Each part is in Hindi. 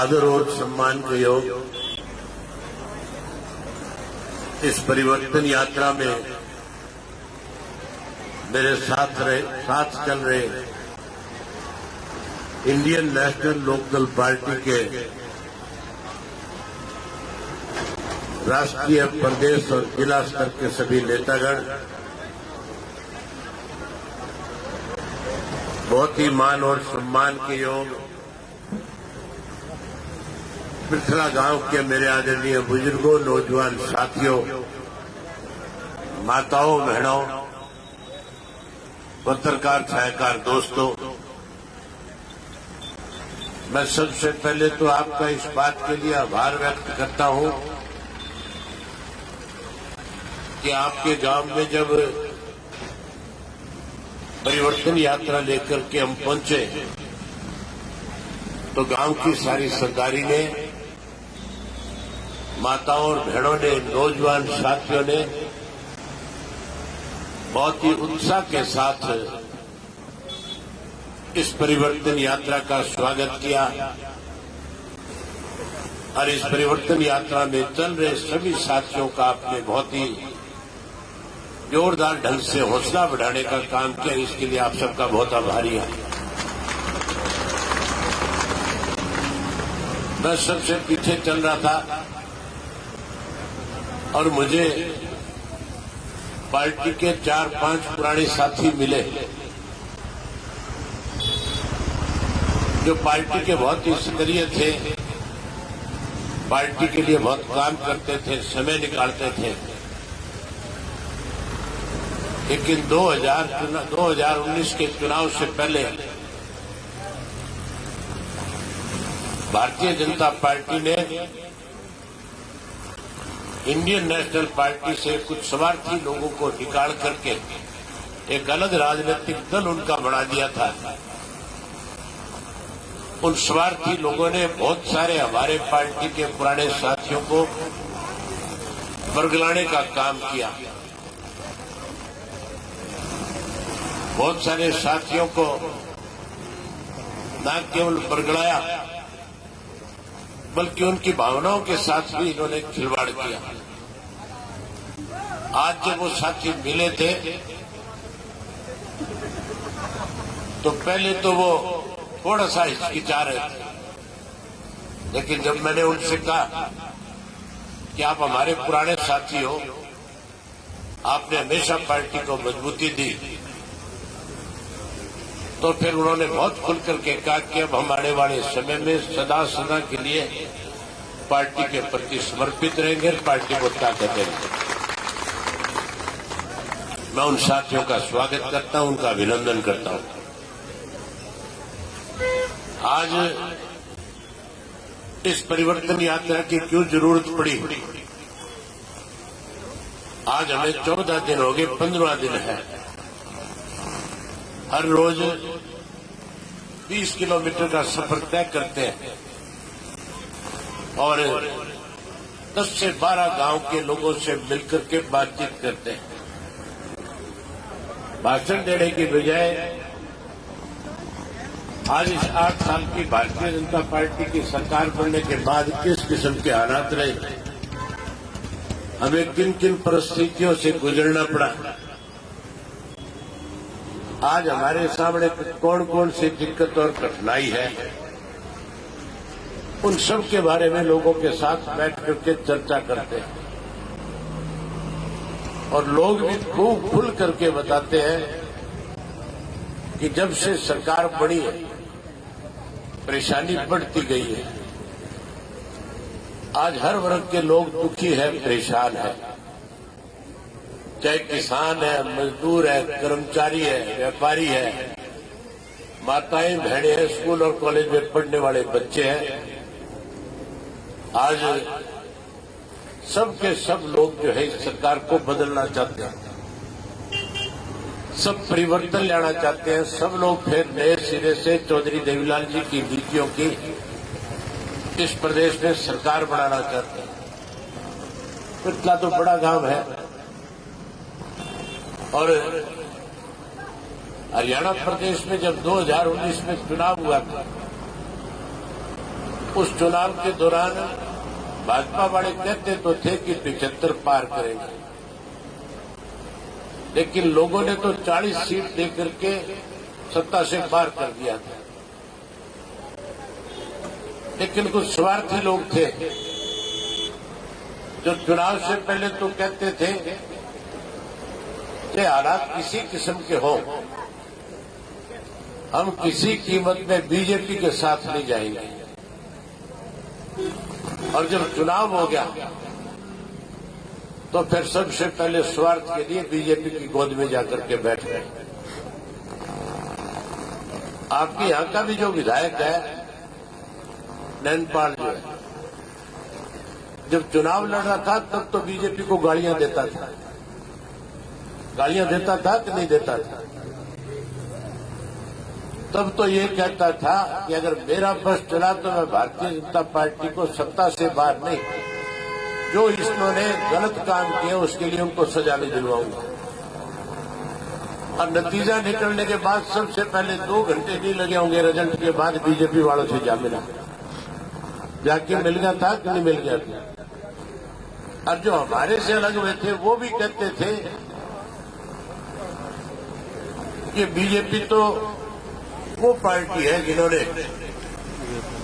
आदर और सम्मान के योग इस परिवर्तन यात्रा में मेरे साथ चल रहे इंडियन नेशनल लोकदल पार्टी के राष्ट्रीय, प्रदेश और जिला स्तर के सभी नेतागण, बहुत ही मान और सम्मान के योग पिछला गांव के मेरे आदरणीय बुजुर्गों, नौजवान साथियों, माताओं, बहनों, पत्रकार छायाकार दोस्तों, मैं सबसे पहले तो आपका इस बात के लिए आभार व्यक्त करता हूं कि आपके गांव में जब परिवर्तन यात्रा लेकर के हम पहुंचे तो गांव की सारी सरदारी ने, माताओं और बहनों ने, नौजवान साथियों ने बहुत ही उत्साह के साथ इस परिवर्तन यात्रा का स्वागत किया और इस परिवर्तन यात्रा में चल रहे सभी साथियों का आपने बहुत ही जोरदार ढंग से हौसला बढ़ाने का काम किया। इसके लिए आप सबका बहुत आभारी है। मैं सबसे पीछे चल रहा था और मुझे पार्टी के 4-5 पुराने साथी मिले जो पार्टी के बहुत ही सक्रिय थे, पार्टी के लिए बहुत काम करते थे, समय निकालते थे। लेकिन 2019 के चुनाव से पहले भारतीय जनता पार्टी ने इंडियन नेशनल पार्टी से कुछ स्वार्थी लोगों को निकाल करके एक अलग राजनीतिक दल उनका बना दिया था। उन स्वार्थी लोगों ने बहुत सारे हमारे पार्टी के पुराने साथियों को बरगलाने का काम किया। बहुत सारे साथियों को न केवल बरगलाया बल्कि उनकी भावनाओं के साथ भी इन्होंने खिलवाड़ किया। आज जब वो साथी मिले थे तो पहले तो वो थोड़ा सा हिचकिचा रहे थे, लेकिन जब मैंने उनसे कहा कि आप हमारे पुराने साथी हो, आपने हमेशा पार्टी को मजबूती दी, तो फिर उन्होंने बहुत खुल करके कहा कि अब हम आने वाले समय में सदा सदा के लिए पार्टी के प्रति समर्पित रहेंगे, पार्टी को ताकत देंगे। मैं उन साथियों का स्वागत करता हूं, उनका अभिनंदन करता हूं। आज इस परिवर्तन यात्रा की क्यों जरूरत पड़ी? आज हमें 14 दिन हो गए, 15वां दिन है। हर रोज 20 किलोमीटर का सफर तय करते हैं और 10 से 12 गांव के लोगों से मिलकर के बातचीत करते हैं। भाषण देने की बजाय आज इस 8 साल की भारतीय जनता पार्टी की सरकार बनने के बाद किस किस्म के हालात रहे, हमें किन किन परिस्थितियों से गुजरना पड़ा, आज हमारे सामने कौन कौन सी दिक्कत और कठिनाई है, उन सब के बारे में लोगों के साथ बैठ करके चर्चा करते हैं। और लोग भी खूब खुल करके बताते हैं कि जब से सरकार बनी है परेशानी बढ़ती गई है। आज हर वर्ग के लोग दुखी है, परेशान है, चाहे किसान है, मजदूर है, कर्मचारी है, व्यापारी है, माताएं बहनें हैं, स्कूल और कॉलेज में पढ़ने वाले बच्चे हैं। आज सब के सब लोग जो है इस सरकार को बदलना चाहते हैं, सब परिवर्तन लाना चाहते हैं। सब लोग फिर नए सिरे से चौधरी देवीलाल जी की नीतियों की इस प्रदेश में सरकार बनाना चाहते हैं। इतना तो बड़ा गांव है और हरियाणा प्रदेश में जब 2019 में चुनाव हुआ था उस चुनाव के दौरान भाजपा वाले कहते तो थे कि 75 पार करेंगे, लेकिन लोगों ने तो 40 सीट देकर के सत्ता से पार कर दिया था। लेकिन कुछ स्वार्थी लोग थे जो चुनाव से पहले तो कहते थे कि हालात किसी किस्म के हों, हम किसी कीमत में बीजेपी के साथ नहीं जाएंगे। और जब चुनाव हो गया तो फिर सबसे पहले स्वार्थ के लिए बीजेपी की गोद में जाकर के बैठ गए। आपके यहां का भी जो विधायक है नैनपाल जो है, जब चुनाव लड़ रहा था तब तो बीजेपी को गालियां देता था। गालियां देता था कि नहीं देता था? तब तो ये कहता था कि अगर मेरा बस चला तो मैं भारतीय जनता पार्टी को सत्ता से बाहर नहीं, जो इन्होंने गलत काम किया उसके लिए उनको सजा नहीं दिलवाऊंगा। और नतीजा निकलने के बाद सबसे पहले 2 घंटे नहीं लगे होंगे रिजल्ट के बाद बीजेपी वालों से जा मिला, जाके मिल गया था कि नहीं मिल गया था। और जो हमारे से अलग हुए थे वो भी कहते थे कि बीजेपी तो वो पार्टी है जिन्होंने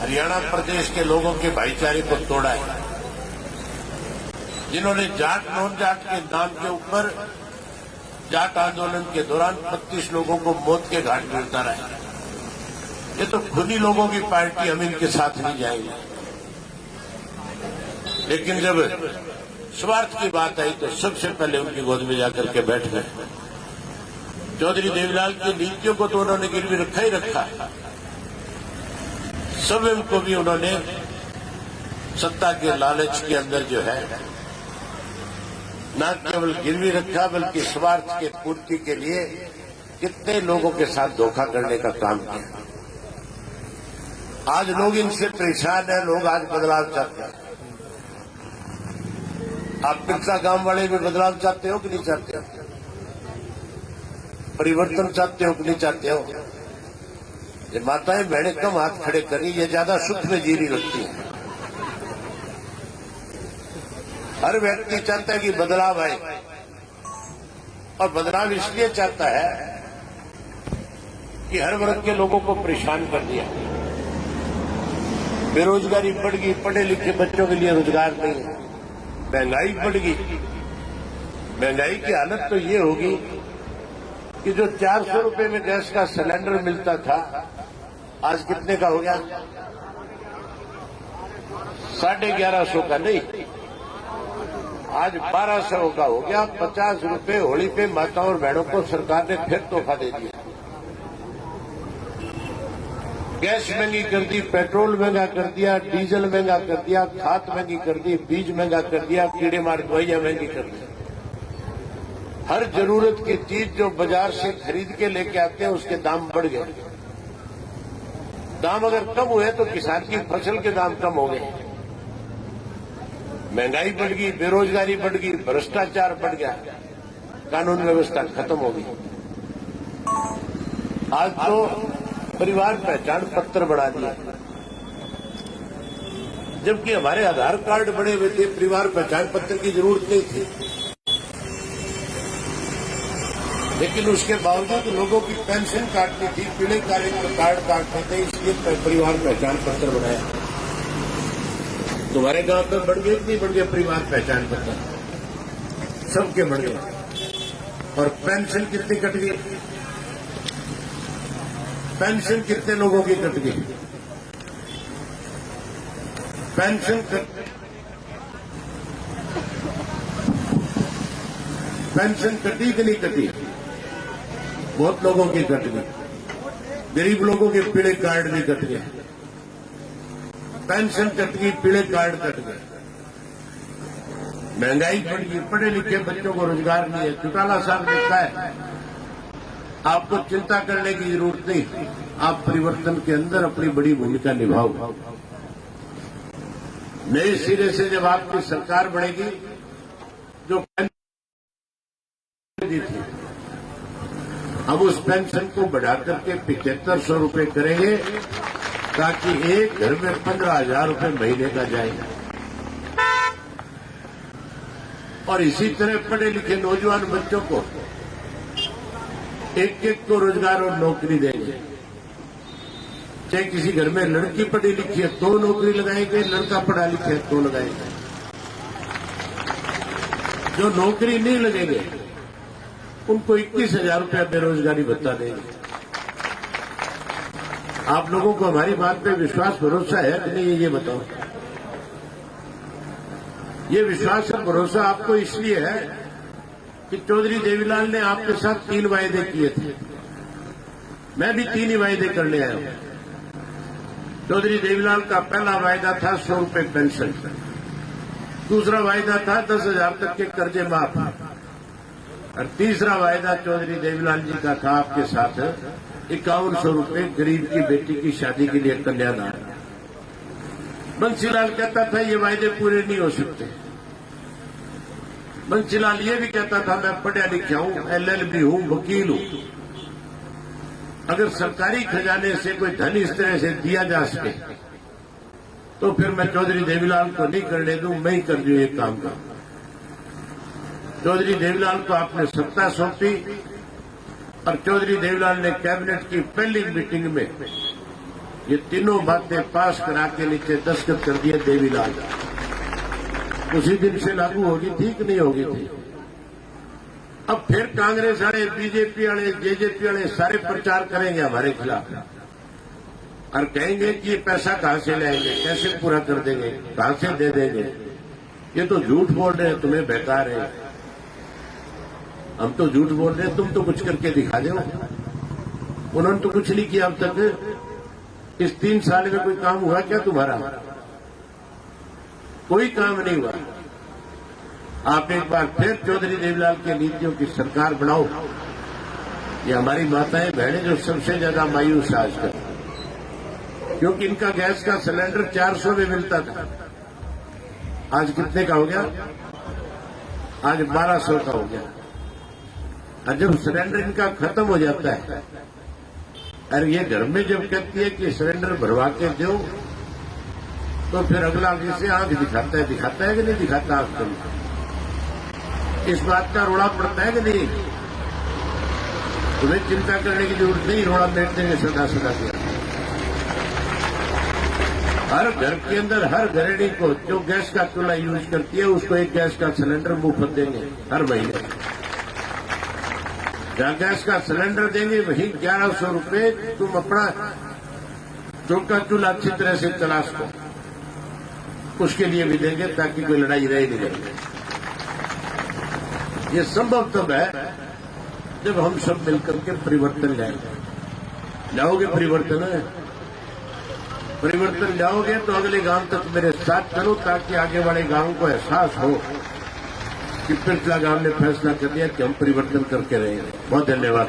हरियाणा प्रदेश के लोगों के भाईचारे को तोड़ा है, जिन्होंने जाट नॉन जाट के नाम के ऊपर जाट आंदोलन के दौरान 25 लोगों को मौत के घाट में उतारा है। ये तो खुदी लोगों की पार्टी, हम इनके साथ नहीं जाएंगे। लेकिन जब स्वार्थ की बात आई तो सबसे पहले उनकी गोद में जाकर के बैठ गए। चौधरी देवीलाल की नीतियों को तो उन्होंने गिरवी रखा ही रखा, सब को भी उन्होंने सत्ता के लालच के अंदर जो है न केवल गिरवी रखा बल्कि स्वार्थ के पूर्ति के लिए कितने लोगों के साथ धोखा करने का काम किया। आज लोग इनसे परेशान हैं, लोग आज बदलाव चाहते हैं। आप पिछला गांव वाले भी बदलाव चाहते हो कि नहीं चाहते हो? परिवर्तन चाहते हो कि नहीं चाहते हो? ये माताएं बहनें कम हाथ खड़े करी, ये ज्यादा सुख में जीरी रखती है। हर व्यक्ति चाहता है कि बदलाव आए, और बदलाव इसलिए चाहता है कि हर वर्ग के लोगों को परेशान कर दिया। बेरोजगारी बढ़ गई, पढ़े लिखे बच्चों के लिए रोजगार नहीं है, महंगाई बढ़ गई। महंगाई की हालत तो ये होगी कि जो 400 रुपए में गैस का सिलेंडर मिलता था आज कितने का हो गया? 1150 का नहीं, आज 1200 का हो गया। 50 रुपए होली पे माताओं और बहनों को सरकार ने फिर तोहफा दे दिया। गैस महंगी कर दी, पेट्रोल महंगा कर दिया, डीजल महंगा कर दिया, खाद महंगी कर दी, बीज महंगा कर दिया, कीड़े मार दवाइयां महंगी कर दी। हर जरूरत की चीज जो बाजार से खरीद के लेके आते हैं उसके दाम बढ़ गए। दाम अगर कम हुए तो किसान की फसल के दाम कम हो गए। महंगाई बढ़ गई, बेरोजगारी बढ़ गई, भ्रष्टाचार बढ़ गया, कानून व्यवस्था खत्म हो गई। आज तो परिवार पहचान पत्र बढ़ा दिया, जबकि हमारे आधार कार्ड बने हुए थे, परिवार पहचान पत्र की जरूरत नहीं थी। लेकिन उसके बावजूद लोगों की पेंशन काटनी थी, पीले कार्ड काटने थे, इसलिए परिवार पहचान पत्र बनाया। तुम्हारे गांव में बढ़ गए कि नहीं बढ़ गए परिवार पहचान पत्र? सबके बढ़ गए। और पेंशन कितनी कट गई? पेंशन कितने लोगों की कट गई? पेंशन कटी कि नहीं कटी? बहुत लोगों की कट गई। गरीब लोगों के पीले कार्ड भी कट गए, पेंशन कट गई, पीले कार्ड कट गए। महंगाई बढ़ गई, पढ़े लिखे बच्चों को रोजगार नहीं है। चौटाला साहब लिखता है आपको चिंता करने की जरूरत नहीं, आप परिवर्तन के अंदर अपनी बड़ी भूमिका निभाओ। नए सिरे से जब आपकी सरकार बनेगी, जो पेंशन दी थी हम उस पेंशन को बढ़ाकर के 7500 रुपए करेंगे। ताकि एक घर में 15,000 रुपये महीने का जाएगा। और इसी तरह पढ़े लिखे नौजवान बच्चों को एक को रोजगार और नौकरी देंगे। चाहे किसी घर में लड़की पढ़ी लिखी है तो नौकरी लगाएंगे, लड़का पढ़ा लिखा है तो लगाएंगे। जो नौकरी नहीं लगेंगे उनको 21,000 रुपया बेरोजगारी भत्ता देंगे। आप लोगों को हमारी बात पे विश्वास भरोसा है कि नहीं, ये बताओ। ये विश्वास और भरोसा आपको इसलिए है कि चौधरी देवीलाल ने आपके साथ 3 वायदे किए थे। मैं भी 3 ही वायदे करने आया हूं। चौधरी देवीलाल का पहला वायदा था 100 रुपये पेंशन, दूसरा वायदा था 10,000 तक के कर्जे माफ, और तीसरा वायदा चौधरी देवीलाल जी का था आपके साथ 5100 रुपये गरीब की बेटी की शादी के लिए कन्यादान। बंसीलाल कहता था ये वायदे पूरे नहीं हो सकते। बंसीलाल ये भी कहता था मैं पढ़ा लिखा हूं, LLB हूं, वकील हूं, अगर सरकारी खजाने से कोई धन इस तरह से दिया जा सके तो फिर मैं चौधरी देवीलाल को नहीं करने दूं, मैं ही कर दूं ये काम का। चौधरी देवीलाल को आपने सत्ता सौंपी और चौधरी देवीलाल ने कैबिनेट की पहली मीटिंग में ये तीनों बातें पास करा के नीचे दस्तखत कर दिए देवीलाल। उसी दिन से लागू होगी थी कि नहीं होगी थी। अब फिर कांग्रेस वाले, बीजेपी वाले, जेजेपी वाले सारे प्रचार करेंगे हमारे खिलाफ और कहेंगे कि ये पैसा कहां से लाएंगे, कैसे पूरा कर देंगे, कहां से दे देंगे, ये तो झूठ बोल रहे हैं, तुम्हें बेकार है। हम तो झूठ बोल रहे हैं, तुम तो कुछ करके दिखा दो। उन्होंने तो कुछ नहीं किया अब तक। इस 3 साल में कोई काम हुआ क्या तुम्हारा? कोई काम नहीं हुआ। आप एक बार फिर चौधरी देवीलाल की नीतियों की सरकार बनाओ। ये हमारी माताएं बहनें जो सबसे ज्यादा मायूस आजकल, क्योंकि इनका गैस का सिलेंडर 400 में मिलता था, आज कितने का हो गया? आज 1200 का हो गया। और जब सिलेंडर इनका खत्म हो जाता है और ये घर में जब कहती है कि सिलेंडर भरवा के दो, तो फिर अगला किसे आंख दिखाता है कि नहीं दिखाता आजकल? इस बात का रोड़ा पड़ता है कि नहीं? तुम्हें चिंता करने की जरूरत नहीं, रोड़ा मेट देंगे सदा सदा के। हर घर के अंदर हर गृहिणी को जो गैस का चूल्हा यूज करती है उसको एक गैस का सिलेंडर मुफ्त देंगे हर महीने। जहां गैस का सिलेंडर देंगे वहीं 1100 रुपये तुम अपना चौका चूल्हा अच्छी तरह से चला सको, उसके लिए भी देंगे ताकि कोई लड़ाई रहे नहीं करेंगे। ये संभव तब है जब हम सब मिलकर के परिवर्तन लाएंगे। लाओगे परिवर्तन? परिवर्तन लाओगे तो अगले गांव तक मेरे साथ चलो, ताकि आगे वाले गांव को एहसास हो कि पिछला गांव ने फैसला कर दिया कि हम परिवर्तन करके रहेंगे। बहुत धन्यवाद।